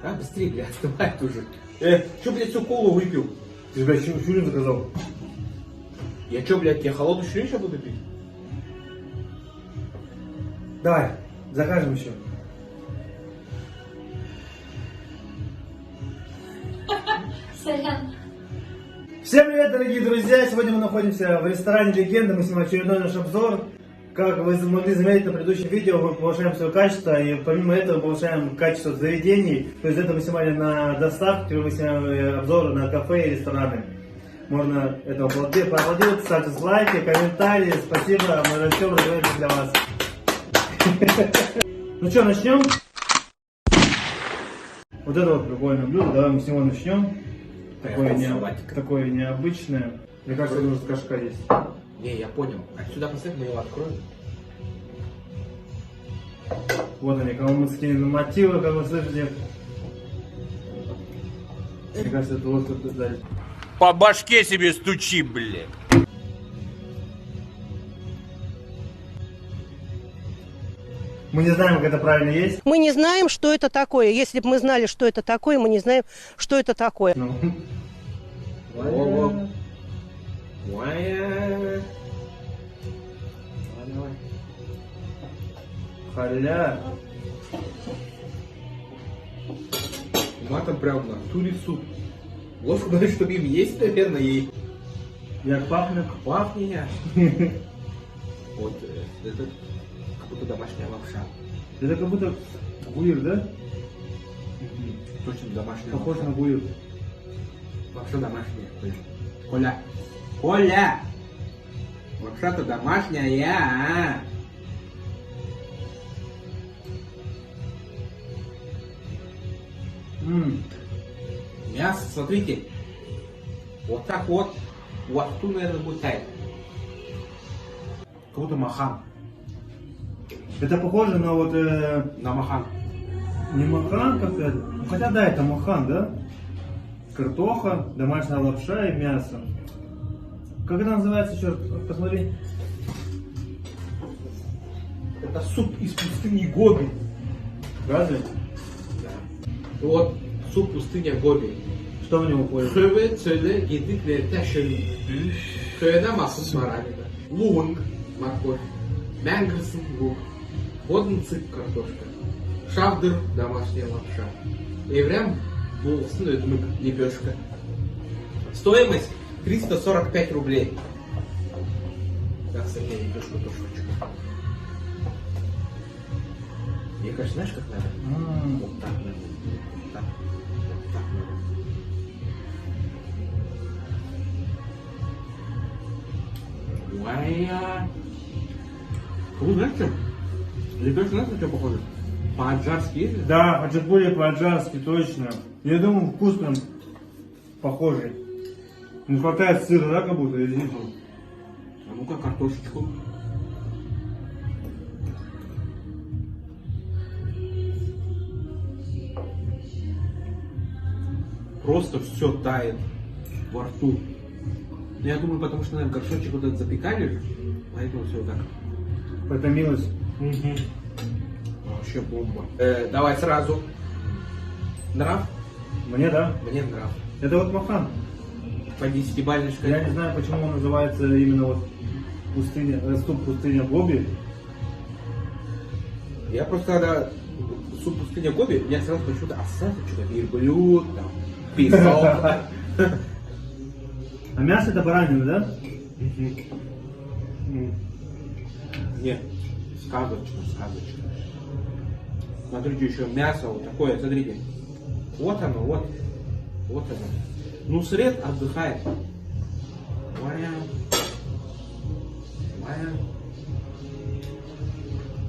А, быстрее, блядь, остывает уже. Чё, блядь, всю колу выпил? Ты же, блядь, шурин заказал. Я чё, блядь, я холодную шурин сейчас буду пить? Давай, закажем еще. Сорян. Всем привет, дорогие друзья! Сегодня мы находимся в ресторане «Легенда». Мы снимаем очередной наш обзор. Как вы могли заметить на предыдущем видео, мы повышаем свое качество, и помимо этого повышаем качество заведений. То есть это мы снимали на доставке, мы снимаем обзоры на кафе и рестораны. Можно этого поаплодировать, ставьте лайки, комментарии. Спасибо, мы все разбираемся для вас. Ну что, начнем? Вот это вот прикольное блюдо, давай мы с него начнем. Такое необычное. Мне кажется, это уже кашка есть. Не, я понял. Отсюда поставь, мы его откроем. Вот они, калмыцкие мотивы, как вы слышите. Мне кажется, это вот тут дали. По башке себе стучи, блядь. Мы не знаем, как это правильно есть. Мы не знаем, что это такое. Если бы мы знали, что это такое, мы не знаем, что это такое. Ну. Во-во. Давай. Халя. Матом прям на туре суп. Ложку говорит, чтобы им есть, наверное, ей. Як пахнет? Пахнет. Вот это как будто домашняя лапша. Это как будто гуир, да? Точно домашняя Похож лапша. на гуир. Лапша домашняя. Коля. Коля! Лапша-то домашняя, а? Мясо, смотрите. Вот так вот. Вот тут, наверное, будет тайна. Как будто махан. Это похоже на вот... На махан. не махан как-то. Ну, хотя да, это махан, да? Картоха, домашняя лапша и мясо. Как это называется, черт? Посмотри. Это суп из пустыни Гоби. Разве? Да. Вот суп пустыня Гоби. Что в него входит? Köve, söyle, yedikleri taşın. Köyden mahsus maragada. Лук, морковь. Мянгерсон, лук. Боденцик, картошка. Шавдыр, домашняя лапша. Еврем, булсын, өтмік, лепешка. Стоимость 345 рублей. Так, Сергей, лепешку тоже хочу. Мне кажется, знаешь, как надо? Вот так надо. Вот так. Вот так надо. Уая. Вы знаете, что? Лепешка, знаете, на что похоже? По-аджарски есть? Да, хачапури по-аджарски, точно. Я думаю, вкус прям похожий. Не хватает сыра, да, как будто, или нет? А ну-ка, картошечку. Просто все тает во рту. Ну, я думаю, потому что, наверное, горшочек вот этот запекали, поэтому все так. Потомилось. Вообще бомба. Давай сразу. Нрав? Мне, да? Мне нрав. Это вот махан. По 10-бальной шкале. Я не знаю, почему он называется именно вот пустыня, суп пустыня Гоби. Я просто когда суп пустыня Гоби, меня сразу почему-то ассоциация, что-то верблюд, там, песок. А мясо это баранина, да? Нет, сказочно, сказочно. Смотрите, еще мясо вот такое, смотрите. Вот оно, вот. Вот оно. Ну, сред отдыхает. Ваня. Ваня.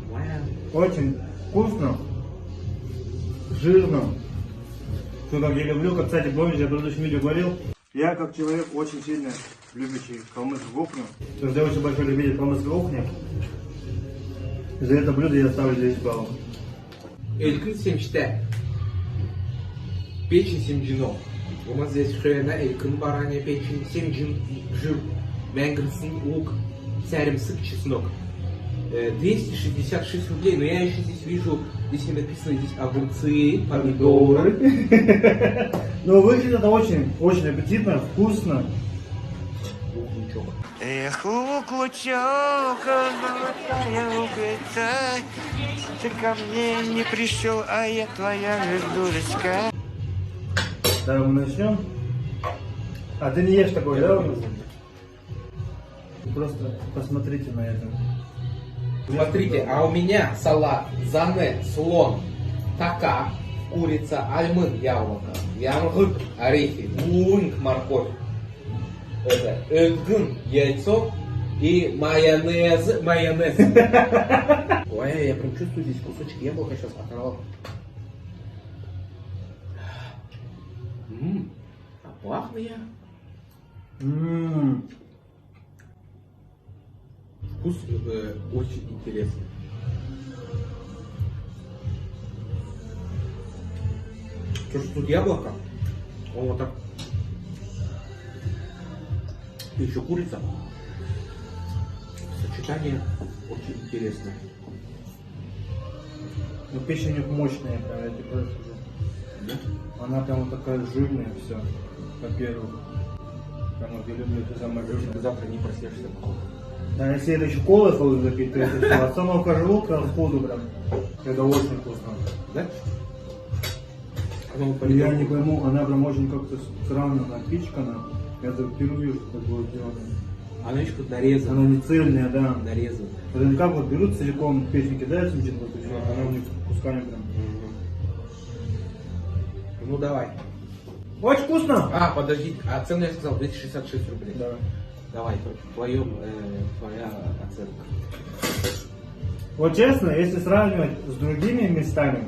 Ваня. Очень вкусно, жирно. Что как я люблю, как, кстати, помните, я в предыдущем видео говорил, я как человек очень сильно любящий калмыцкую кухню. Потому что я очень большой любитель калмыцкой кухни. За это блюдо я ставлю 10 баллов. Элькин семчте. Печень семджинов. У нас здесь хрена, элькин, баранья печень, семджин, жир, мянгерсон, лук, сяремсык, чеснок. 266 рублей, но я еще здесь вижу, здесь не написано, здесь огурцы, помидоры. Но выглядит это очень, очень аппетитно, вкусно. Лучок. Эх, лучок, золотая угольца, ты ко мне не пришел, а я твоя же дурочка. Да, мы начнем. А ты не ешь такой, да? у нас? Просто посмотрите на это. Смотрите, а у меня салат, зане, слон, така, курица, альмын, яблоко, янгык, орехи, лунг, морковь, это, эдгын, яйцо и майонез. Ой, я прям чувствую здесь кусочек яблока сейчас оторвал. А пахнет я. Вкус очень интересный. То, что тут яблоко, он вот так. И еще курица. Сочетание очень интересное. Ну, пища у них мощная, прям, я тебе просто скажу. Да? Она прям вот такая жирная, все, во-первых. Прям вот я люблю это самое Ты жирное. завтра не проснешься. А если это еще колы холодно запить, то это все. От самого желудка к входу прям. Это очень вкусно. Да? Оно вот Я помидор- не пойму, она прям очень как-то странно напичкана. Я это впервые что такое делаю. Она еще тут Она нарезана. не цельная, да. Нарезана. Вот они как вот берут целиком печень кидают, вот и все, она у них кусками прям. Ну давай. Очень вкусно! А, подожди, а цену я сказал 266 рублей. Да. Давай, твоя оценка. Вот честно, если сравнивать с другими местами,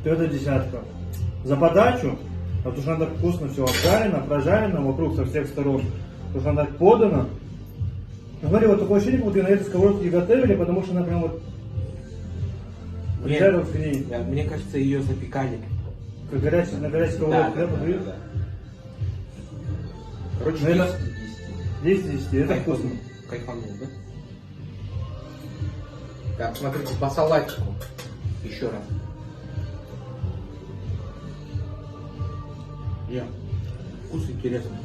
то это десятка. За подачу, потому что она так вкусно все обжарено, прожарено вокруг со всех сторон. Потому что она так подана. Ну, смотри, вот такое ощущение, как будто ее на этой сковородке готовили, потому что она прям вот прижарилась к ней. Мне кажется, ее запекали. Как горячая, на горячей сковородке, да, подают? Короче, Ну, это 10 10 из 10, это вкусно. Кайфанул, да? Так, смотрите, по салатику. Еще раз. Нет, вкус интересный.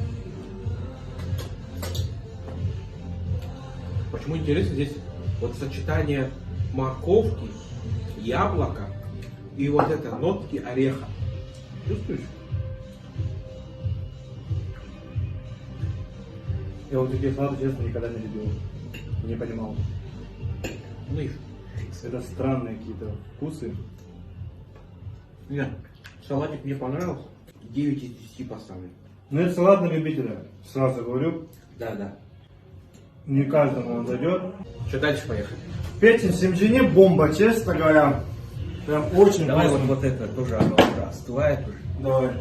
Почему интересно? Здесь вот сочетание морковки, яблока и вот это нотки ореха. Чувствуешь? Я вот такие салаты, честно, никогда не любил. Не понимал. Ну и Это странные какие-то вкусы. нет, салатик мне понравился. 9 из 10 поставлю. Но это салат на любителя, сразу говорю. Да. Не каждому он зайдет. Что дальше поехали? Печень в семчине бомба, честно говоря. Прям очень вкусно. вот это тоже оно уже остывает уже. Давай.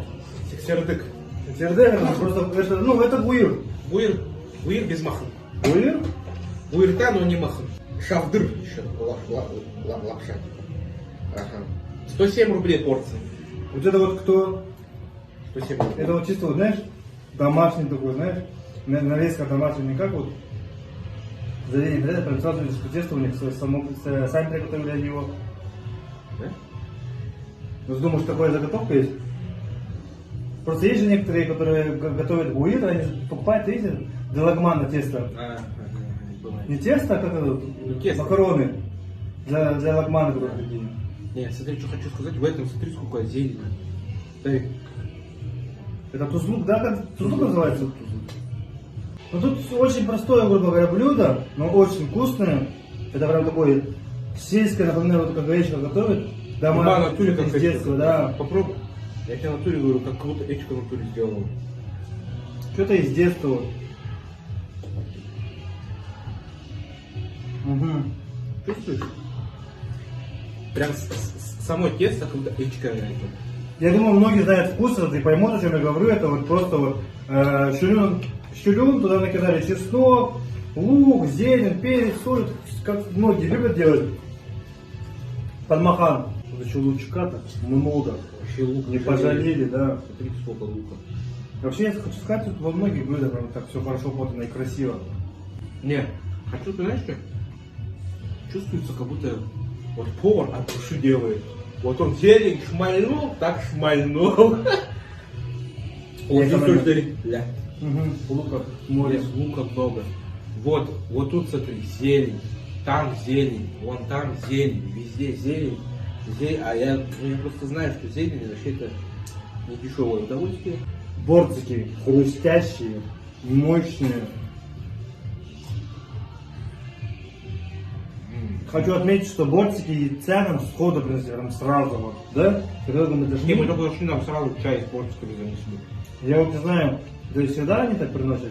Сексердык. Сердек, это просто, это, ну, это буир. Буир без маха. Буир? Буирта, но не маха. Шавдыр еще. Лапша. Ага. 107 рублей порция. Вот это вот кто? 107 рублей. Это вот чисто, вот, знаешь, домашний такой, знаешь, нарезка домашняя, не как вот заведение, да, прям сразу видишь, что тесто у них сами приготовили они его. Да? Ну, думаешь, такая заготовка есть? Просто есть же некоторые, которые готовят буир, они покупают, видите, для лагмана тесто. Бывает. Не тесто, а как это, тесто. макароны. Для лагмана которые такие. Не, смотри, что хочу сказать. В этом, смотри, сколько зелени. Дай. Это тузлук, да? Как тузлук называется? Ну тут очень простое, грубо говоря, блюдо, но очень вкусное. Это прям такое сельское, например, вот как гречка готовит. Дома Дома натуре как из детства, да. Попробуй. Я тебе натуре говорю, как будто Эчка натуре сделала. Что-то из детства. Вот. Угу. Чувствуешь? Прям само тесто, как будто Эчка. Я думаю, многие знают вкус этот и поймут, о чем я говорю. Это вот просто вот щелюн, туда накидали чеснок, лук, зелень, перец, соль, как многие любят делать. Подмахан. Вот еще лучка-то много. Вообще лук Не пожалели, да. Смотри, сколько лука. Вообще, я хочу сказать, тут во многих блюдах прям так все хорошо подано и красиво. Не, хочу, ты знаешь что? чувствуется, как будто вот повар от души делает. Вот он зелень шмальнул, так шмальнул. Вот здесь тоже лука, море, лука много. Вот тут смотри, зелень, там зелень, вон там зелень, везде зелень. А я просто знаю, что зелень вообще это не дешевое удовольствие. Бортики хрустящие, мощные. Хочу отметить, что бортики яйца нам сходу принесли, прям сразу вот, да? Когда мы дошли, Не, мы только зашли, нам сразу чай с бортиками занесли. я вот не знаю, то есть сюда они так приносят?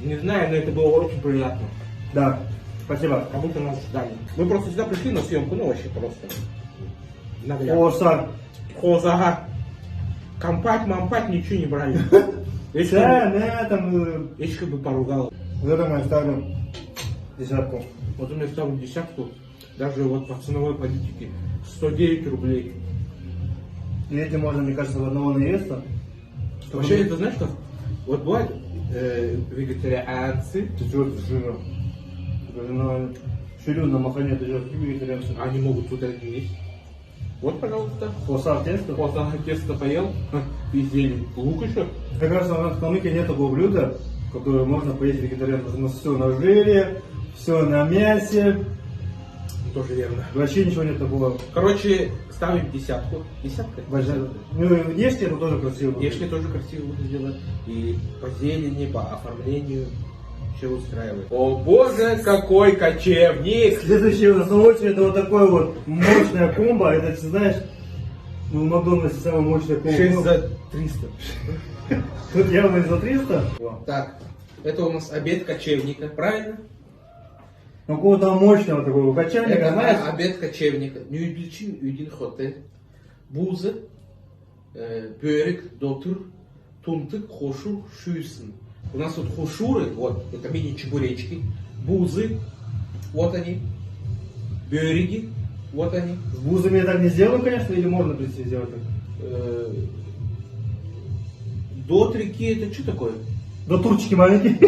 Не знаю, но это было очень приятно. Да, спасибо. Как будто нас ждали. Мы просто сюда пришли на съемку, ну вообще просто. О, Сар. Хозага. Компать, мампать, ничего не брали. Да, там, Если как бы поругал. вот это мы ставлю десятку. Вот у меня ставлю десятку, даже вот по ценовой политике 109 рублей. И этим можно, мне кажется, в одного наеста. Вообще, это знаешь что? Вот бывают вегетарианцы, Ты что, это жира? Даже на ширю на махане ты же вегетарианцы. они могут тут это не есть. Вот, пожалуйста. Посав тесто? После тесто поел, и зелень. Лук еще. Мне кажется, у нас в Калмыкии нет такого блюда, которое можно поесть вегетарианцам. Потому что у нас все на жире, все на мясе. Тоже верно. Вообще ничего нет такого. Короче, ставим десятку. Десятка? Ну и внешне это тоже красиво. Внешне тоже красиво буду сделать. И по зелени, по оформлению все устраивает. О боже, какой кочевник! Следующий у нас на очереди это вот такой вот мощная комбо. Это, ты знаешь, ну, в Макдональдсе самая мощная комбо. 6 за 300. Тут явно не за 300. Так, это у нас обед кочевника, правильно? Ну, какого-то мощного такого кочевника, Это знаешь? обед кочевника. Нюйбилчин Юдин Хотель. Бузы, бörek, дотур, тунтык, хошур, шюйсен. У нас тут хошуры, вот, это мини-чебуречки. Бузы, вот они. Бöреги, вот они. С бузами я так не сделаю, конечно, или можно прийти сделать так? Дотрики, это что такое? Да турчики маленькие.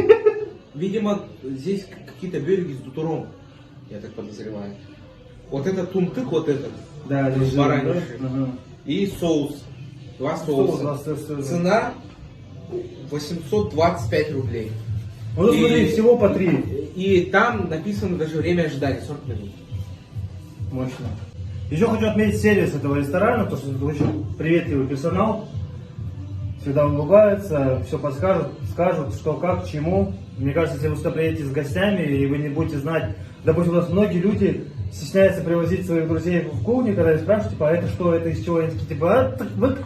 Видимо, здесь какие-то бöреги с дутуром, я так подозреваю. Вот это тунтык, вот этот. Да, с лежит, баранишей. да? Ага. И соус. Два Соус, соуса. да. Цена 825 рублей. Ну, смотри, всего по 3. И там написано даже время ожидания, 40 минут. Мощно. Еще хочу отметить сервис этого ресторана, потому что это очень приветливый персонал. Всегда улыбаются, все подскажут, скажут, что, как, к чему. Мне кажется, если вы сюда приедете с гостями, и вы не будете знать, допустим, у нас многие люди стесняются привозить своих друзей в кухню, когда их спрашивают, типа, а это что, это из чего? Они такие, типа, а, так, вот,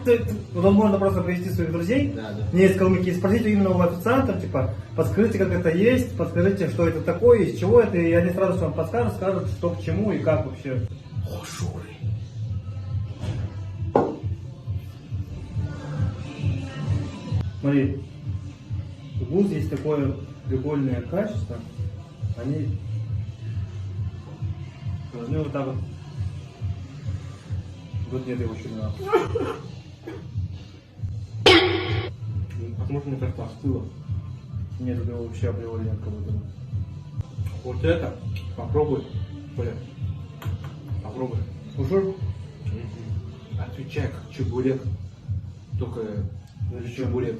вот можно просто привезти своих друзей, Да. не из Калмыкии, спросите именно у официантов, типа, подскажите, как это есть, подскажите, что это такое, из чего это, и они сразу вам подскажут, скажут, что к чему и как вообще. Хошуры. Смотри, у буз есть такое прикольное качество, они должны вот так вот. Вот нет его щелина. Возможно, мне как-то остыло. Нет, тут его вообще априори нет как будто. Вот это попробуй. Коля, попробуй. Слушай? Отвечай, как чебурек. Только чебурек.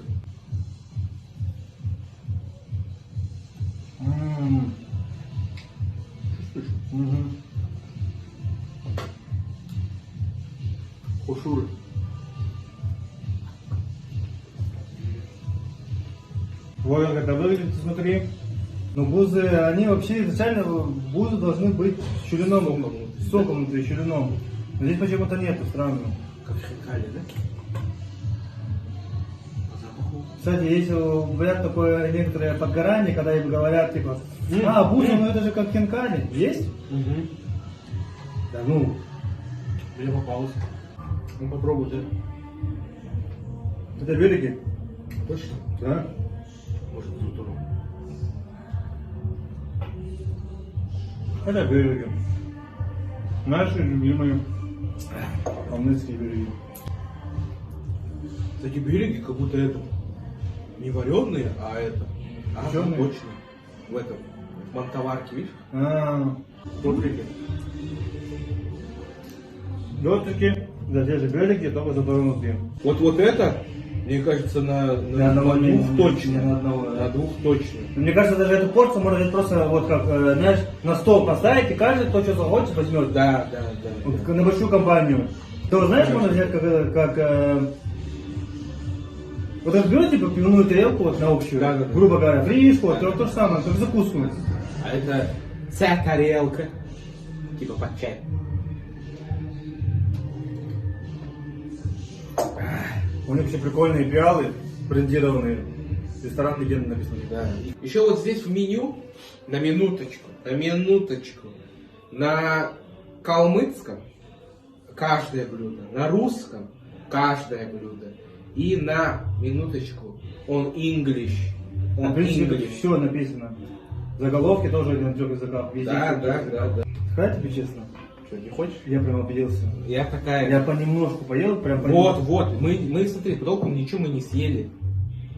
Чувствуешь? Хошуры. Вот как это выглядит, смотри. Но бузы, они вообще изначально, бузы должны быть с чулином, соком внутри, чулином. Но здесь почему-то нету, странно. Как хинкали, да? По запаху. Кстати, есть говорят такое некоторое подгорание, когда им говорят, типа, а, бузы, ну это же как хинкали. Есть? Да ну. Мне попалось. Ну попробуй, да? Это береги? Точно? Да. Может, с утуром. Это береги. Наши любимые калмыцкие береги. Кстати, береги как будто это не вареные, а это. А, Печеные? точно. В этом. В мантоварке, видишь? А, Смотрите. Летчики, да те же береги, только затронуты. Вот это, мне кажется, на одного двух не- точно. не на одного, да. На двух точно. Мне кажется, даже эту порцию можно взять просто вот как, знаешь, на стол поставить, и каждый, кто что захочет, возьмет. Да. Вот на большую компанию. То знаешь, можно взять вот это берете типа пивную тарелку вот, на общую, Да. грубо говоря, фришку, вот, то же самое, как закуску. А это вся тарелка. Типа под чай. У них вообще прикольные пиалы, брендированные. Ресторан легенды написано. Да. Еще вот здесь в меню, на минуточку, на калмыцком каждое блюдо, на русском каждое блюдо и на минуточку on English. На принципе, все написано. Заголовки тоже на трех языках. Везде Да. Сказать тебе честно, Что, не хочешь? я прям обиделся. Я такая. Я понемножку поел, прям Вот. Мы смотри, толком ничего мы не съели.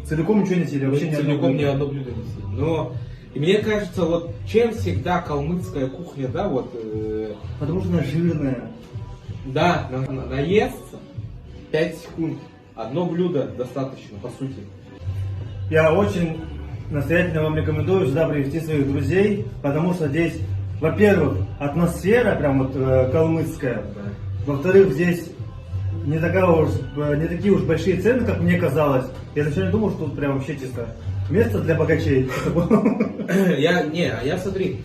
Целиком ничего не съели, Мы вообще ни одного целиком ни блюда. одно блюдо не съели. Но и мне кажется, вот чем всегда калмыцкая кухня, да, вот Потому что она жирная. да, наесться 5 секунд. Одно блюдо достаточно, по сути. Я очень настоятельно вам рекомендую сюда привести своих друзей, потому что здесь, во-первых, атмосфера прям вот калмыцкая. Во-вторых, здесь не такие уж большие цены, как мне казалось. Я изначально думал, что тут прям вообще чисто место для богачей. Я смотри,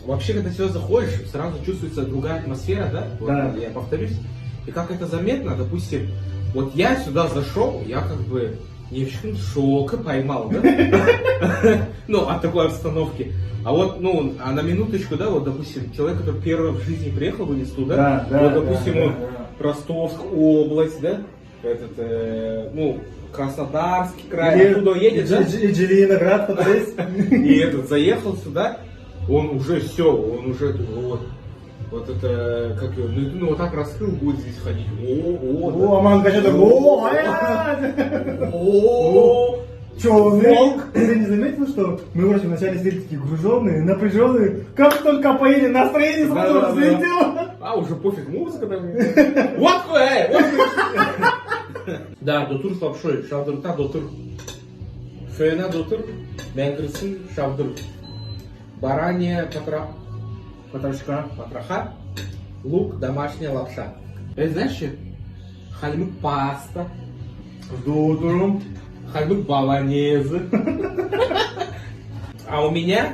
вообще, когда сюда заходишь, сразу чувствуется другая атмосфера, да? Вот, Да. я повторюсь. И как это заметно, допустим, вот я сюда зашел, я как бы не в шока поймал, да? Ну, от такой обстановки. А вот, а на минуточку, да, вот, допустим, человек, который первый в жизни приехал в Инсту, да? Да, Вот, допустим, да, вот, да. Ростовская область, да? Краснодарский край, оттуда едет, да? И Виноград подались. И этот заехал сюда, он уже все, он уже вот это, как его, вот так раскрыл, будет здесь ходить. О, мамка что-то, о, Волк. Ты не заметил, что мы вроде вначале сидели такие груженные, напряженные, как только поели, настроение сразу взлетело. А, уже пофиг, музыка там. Вот Да, дотур с лапшой, шавдырта дотур. Фена дотур, мянгрысын шавдыр. Баранья потроха, лук, домашняя лапша. Это знаешь что? Хальмык паста, С дотуром. хальмык баланезы. А у меня,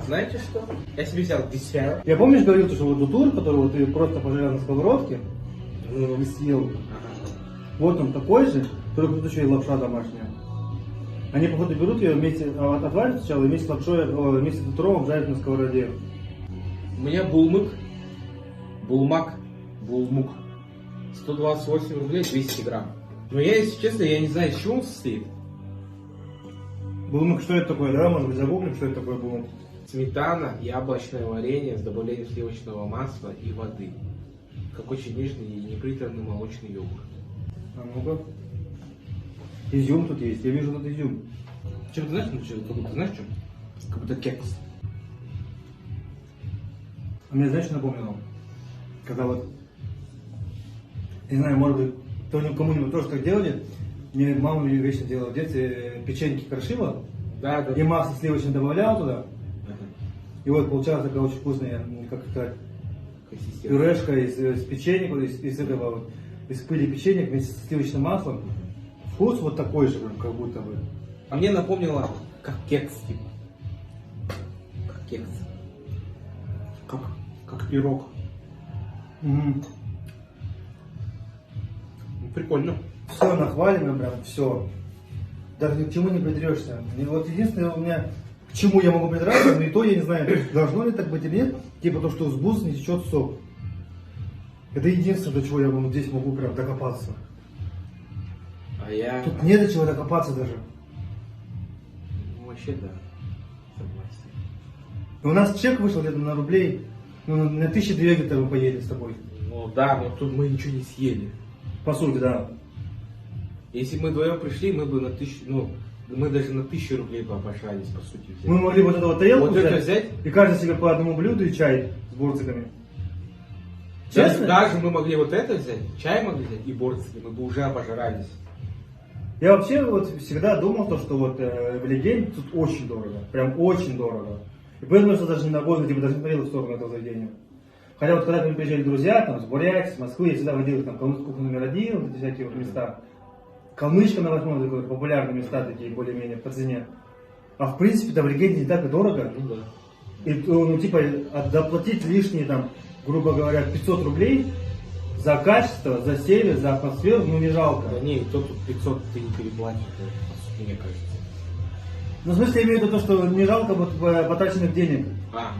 знаете что? Я себе взял десерт. Я помнишь, говорил, что вот дутур, который ты просто пожарил на сковородке, и съел. Вот он такой же, только тут еще и лапша домашняя. Они, походу, берут ее вместе, отваривают сначала, и вместе с лапшой, вместе с дутуром жарят на сковороде. У меня булмук 128 рублей 200 грамм. Но я, если честно, я не знаю, из чего он состоит. Булмук, что это такое, да? Может быть, загуглим, что это такое булмук. Сметана, яблочное варенье с добавлением сливочного масла и воды. Как очень нежный и неприторный молочный йогурт. А ну-ка. Изюм тут есть, я вижу тут изюм. Чем ты знаешь, как будто знаешь, что? Как будто кекс. А мне, знаешь, что напомнило? Когда вот, не знаю, может быть, кому-нибудь тоже так делали, мне мама вечно делала в детстве печеньки крошила, Да. и масло сливочное добавляла туда, и вот получалась такая очень вкусная, как сказать, пюрешка из печенья, из этого вот, из пыли печенья вместе с сливочным маслом. Вкус вот такой же, как будто бы. А мне напомнило, как кекс, типа. Как кекс. Как пирог. М. Прикольно. Все нахвалено, прям все. Даже ни к чему не придрешься. И вот единственное у меня, к чему я могу придраться, но и то я не знаю, должно ли так быть или нет, типа то, что с бус не течет сок. Это единственное, до чего я здесь могу прям докопаться. А я... Тут не до чего докопаться даже. Ну, вообще, да. Согласен. У нас чек вышел где-то на рублей, на 1002 где-то мы поели с тобой. Ну да, но тут мы ничего не съели. По сути, да. Если бы мы вдвоем пришли, мы бы на 1000, Мы даже на 1000 рублей обошались, по сути. взять. Мы могли вот эту вот тарелку Вот это взять? и каждый себе по одному блюду и чай с борциками. Честно? Даже мы могли вот это взять, чай могли взять и борцики, мы бы уже обожрались. Я вообще вот всегда думал, то, что вот в Легенде тут очень дорого. Прям очень дорого. И поэтому я даже на годы типа, даже не смотрел в сторону этого заведения. Хотя вот когда ко мне приезжали друзья, там, с Бурятии, с Москвы, я всегда водил их там калмыцкую кухню номер 1, вот эти всякие вот места. Калмычка на 8-м, такие вот популярные места, такие более-менее по цене. А в принципе там в Легенде не так и дорого. Ну да. И, ну, типа, доплатить лишние, там, грубо говоря, 500 рублей за качество, за сервис, за атмосферу, ну, не жалко. Да не, кто тут 500 ты не переплатишь, по сути, мне кажется. Ну, в смысле, я имею в виду то, что не жалко вот потраченных денег.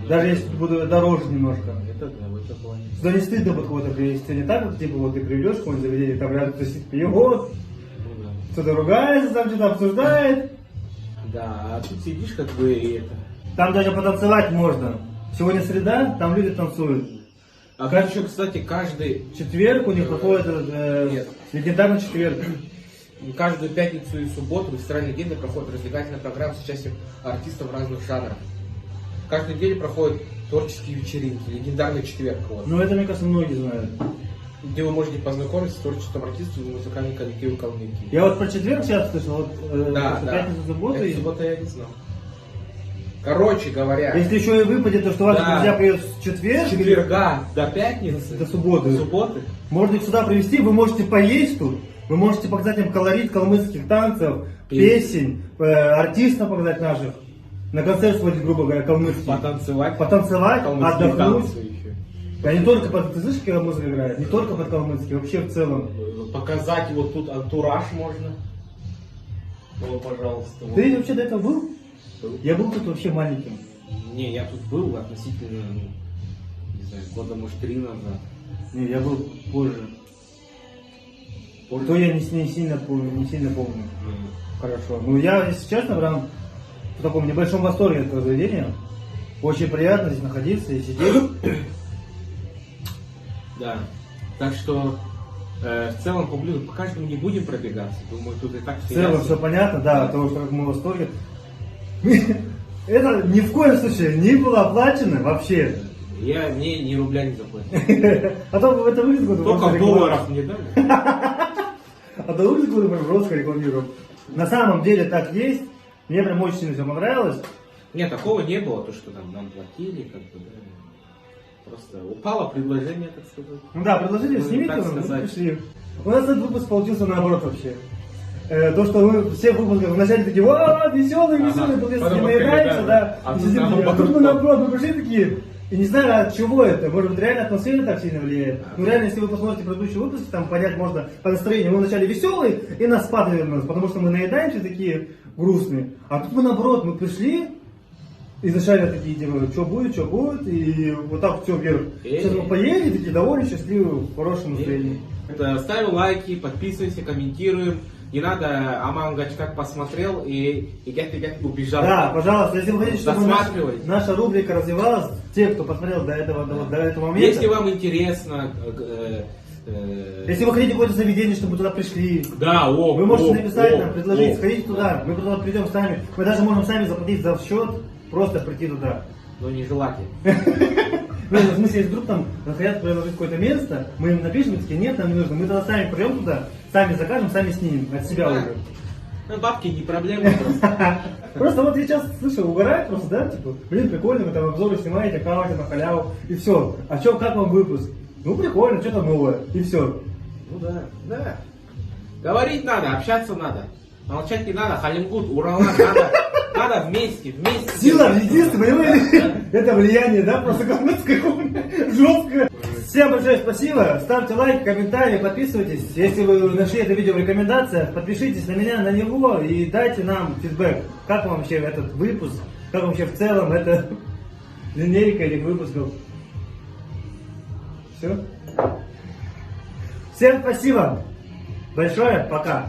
Даже если буду дороже немножко. Это да, в этом плане. Сюда не стыдно вот кого-то привезти, не так, вот, типа, вот ты приведешь в какое-нибудь заведение, там рядом кто-то сидит, пьет, Ну да. кто-то ругается, там что-то обсуждает. Да, а тут сидишь как бы и это. Там даже потанцевать можно. Сегодня среда, там люди танцуют. А как еще, кстати, каждый, Четверг у них проходит Нет. легендарный четверг. каждую пятницу и субботу в ресторане «Легенда» проходит развлекательная программа с участием артистов разных жанров. Каждую неделю проходят творческие вечеринки, легендарный четверг. Вот, Ну, это, мне кажется, многие знают. где вы можете познакомиться с творчеством артистов и музыкальным коллективом Калмыкии. Я вот про четверг сейчас слышал, вот Да, что да. пятница, суббота. Это И... суббота я не знал. Короче говоря, Если еще и выпадет, то что ваши Да. друзья приедут в четверг, с четверга до пятницы, до субботы. до субботы, Можно их сюда привезти, вы можете поесть тут, вы можете показать им колорит калмыцких танцев, песен, артистов показать наших, на концерт сводить, грубо говоря, калмыцкий. потанцевать, Потанцевать, калмыцкие отдохнуть. танцы еще. Да не только под, ты слышишь, когда музыка играет? Не только под калмыцкий, вообще в целом. Показать вот тут антураж можно. О, пожалуйста. вот. Ты вообще до этого был? Был. Я был тут вообще маленьким. Не, я тут был относительно, ну, не знаю, года, может, 3 назад. Не, я был позже. Позже. То я не сильно помню. Хорошо. Ну я, если честно, прям в таком небольшом восторге от этого заведения. Очень приятно здесь находиться и сидеть. Да. Так что в целом по блюду по каждому не будем пробегаться. Думаю, тут и так В все целом ясно. все понятно, да, потому что как мы в восторге. Это ни в коем случае не было оплачено вообще. Мне ни рубля не заплатил. А то в этом выпуску Только в долларах мне дали. А то выпуску мы просто рекламируем. На самом деле так есть. Мне прям очень сильно все понравилось. Нет, такого не было, то, что там нам платили, как бы, да. Просто упало предложение, так сказать. Ну да, предложили, Ну, снимите, так мы сказать. пришли. У нас этот выпуск получился наоборот вообще. То, что мы все в выпусках вначале такие, веселые, Ага. потом Потом не мы наедаемся, такие, да. да. И сидим А такие, тут тут мы потом- наоборот, мы пришли такие, и не знаю, от чего это. Может быть, реально атмосфера так сильно влияет. Ну реально, если вы посмотрите предыдущий выпуск, там понять можно по настроению. Мы вначале веселые, и нас падает нас, потому что мы наедаемся такие грустные. А тут мы наоборот, мы пришли, изначально такие, типа, что будет, и вот так все вверх. Сейчас мы поели, такие довольны, счастливы, в хорошем настроении. Ставим лайки, подписывайся, комментируем. Не надо Амангач как посмотрел и убежал. Да, пожалуйста, если вы хотите, чтобы Досматривайте. наша рубрика развивалась, те, кто посмотрел до этого момента, Если вам интересно, если вы хотите какое-то заведение, чтобы мы туда пришли, да, вы можете написать нам, предложить, сходите туда, мы туда придем сами, мы даже можем сами заплатить за счет, просто прийти туда. Но нежелательно. Ну, в смысле, если вдруг там хотят предложить какое-то место, мы им напишем, и такие, нет, нам не нужно, мы тогда сами придем туда, сами закажем, сами снимем от себя Да. уже. Ну, бабки не проблема просто. Просто вот я часто слышу, угорают просто, да, типа, блин, прикольно, вы там обзоры снимаете, хаваете на халяву, и все. А что, как вам выпуск? Ну, прикольно, что-то новое, и все. Ну да, да. Говорить надо, общаться надо. Молчать не надо, Халимгут, Уралман, надо вместе. Сила в единстве, понимаете? Это влияние, да, просто калмыцкая кухня, жестко. Всем большое спасибо, ставьте лайк, комментарии, подписывайтесь. Если вы нашли это видео в рекомендациях, подпишитесь на меня, на него и дайте нам фидбэк. Как вам вообще этот выпуск, как вам вообще в целом эта линейка этих выпусков. Все? Всем спасибо большое, пока.